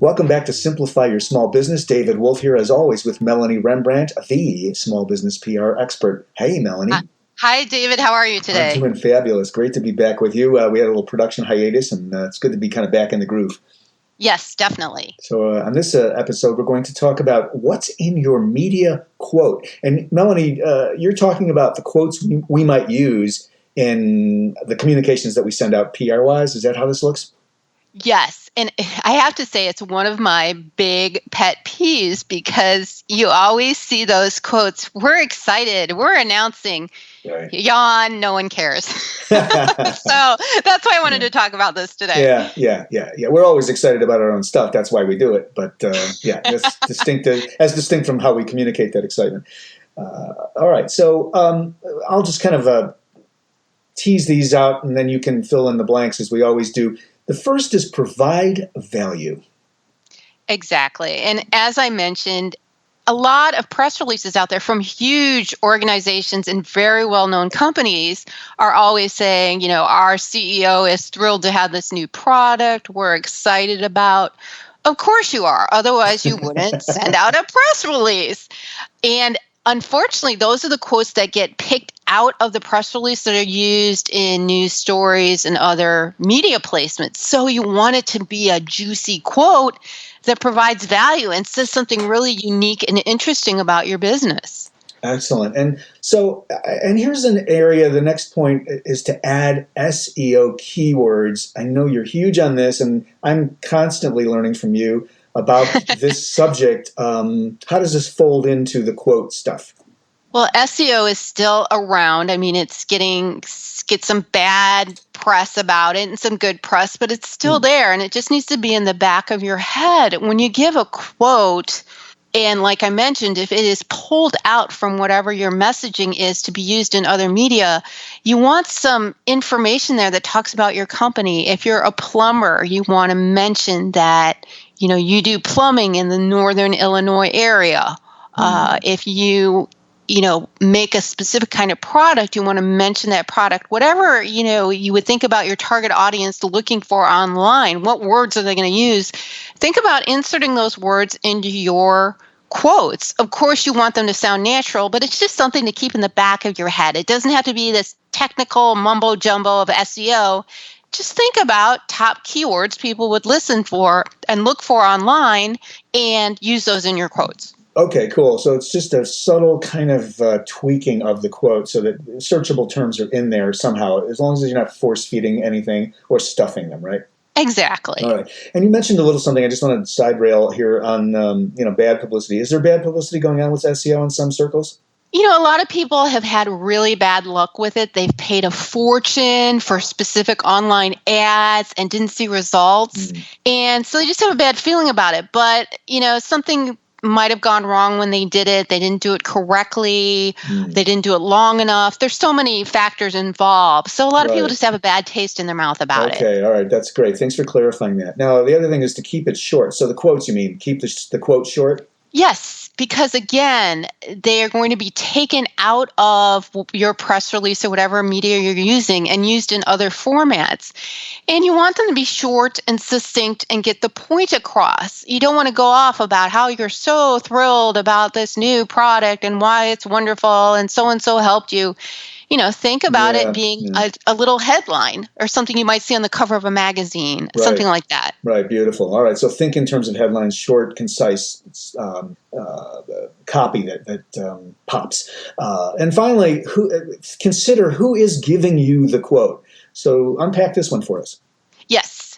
Welcome back to Simplify Your Small Business. David Wolf here, as always, with Melanie Rembrandt, the small business PR expert. Hey, Melanie. Hi, David. How are you today? I'm doing fabulous. Great to be back with you. We had a little production hiatus, and it's good to be kind of back in the groove. Yes, definitely. So on this episode, we're going to talk about what's in your media quote. And Melanie, you're talking about the quotes we might use in the communications that we send out PR-wise. Is that how this looks? Yes. And I have to say it's one of my big pet peeves because you always see those quotes. We're excited. We're announcing. Right. Yawn, no one cares. So that's why I wanted to talk about this today. Yeah. We're always excited about our own stuff. That's why we do it. But that's distinct from how we communicate that excitement. All right. So I'll just kind of tease these out, and then you can fill in the blanks as we always do. The first is provide value. Exactly. And as I mentioned, a lot of press releases out there from huge organizations and very well-known companies are always saying, our CEO is thrilled to have this new product we're excited about. Of course you are. Otherwise, you wouldn't send out a press release. And unfortunately, those are the quotes that get picked out of the press release that are used in news stories and other media placements. So you want it to be a juicy quote that provides value and says something really unique and interesting about your business. Excellent. And here's an area, the next point is to add SEO keywords. I know you're huge on this, and I'm constantly learning from you about this subject. How does this fold into the quote stuff? Well, SEO is still around. I mean, it's get some bad press about it and some good press, but it's still there, and it just needs to be in the back of your head. When you give a quote, and like I mentioned, if it is pulled out from whatever your messaging is to be used in other media, you want some information there that talks about your company. If you're a plumber, you want to mention that, you do plumbing in the northern Illinois area. If you make a specific kind of product, you want to mention that product. Whatever, you would think about your target audience looking for online, what words are they going to use? Think about inserting those words into your quotes. Of course, you want them to sound natural, but it's just something to keep in the back of your head. It doesn't have to be this technical mumbo jumbo of SEO. Just think about top keywords people would listen for and look for online and use those in your quotes. Okay, cool. So it's just a subtle kind of tweaking of the quote so that searchable terms are in there somehow, as long as you're not force-feeding anything or stuffing them, right? Exactly. All right. And you mentioned a little something. I just want to side rail here on, bad publicity. Is there bad publicity going on with SEO in some circles? A lot of people have had really bad luck with it. They've paid a fortune for specific online ads and didn't see results. And so they just have a bad feeling about it. But, something might have gone wrong when they did it. They didn't do it correctly. They didn't do it long enough. There's so many factors involved. So a lot of people just have a bad taste in their mouth about it. Okay, all right. That's great. Thanks for clarifying that. Now, the other thing is to keep it short. So the quotes, you mean, keep the quote short? Yes, because again, they are going to be taken out of your press release or whatever media you're using and used in other formats. And you want them to be short and succinct and get the point across. You don't want to go off about how you're so thrilled about this new product and why it's wonderful and so helped you. Think about it being a little headline or something you might see on the cover of a magazine, something like that. Right, beautiful. All right, so think in terms of headlines, short, concise copy that pops. And finally, consider who is giving you the quote. So unpack this one for us. Yes.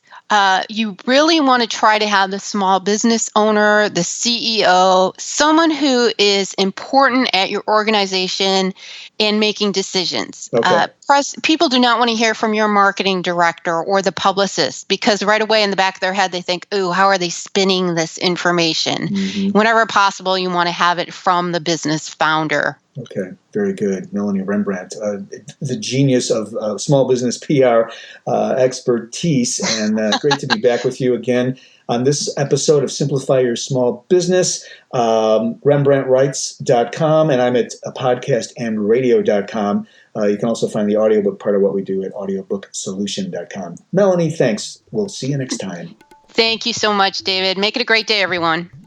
You really want to try to have the small business owner, the CEO, someone who is important at your organization in making decisions. Okay. People do not want to hear from your marketing director or the publicist because right away in the back of their head they think, ooh, how are they spinning this information? Whenever possible, you want to have it from the business founder. Okay, very good. Melanie Rembrandt, the genius of small business PR expertise, and great to be back with you again on this episode of Simplify Your Small Business, RembrandtWrites.com, and I'm at podcastandradio.com. You can also find the audiobook part of what we do at audiobooksolution.com. Melanie, thanks. We'll see you next time. Thank you so much, David. Make it a great day, everyone.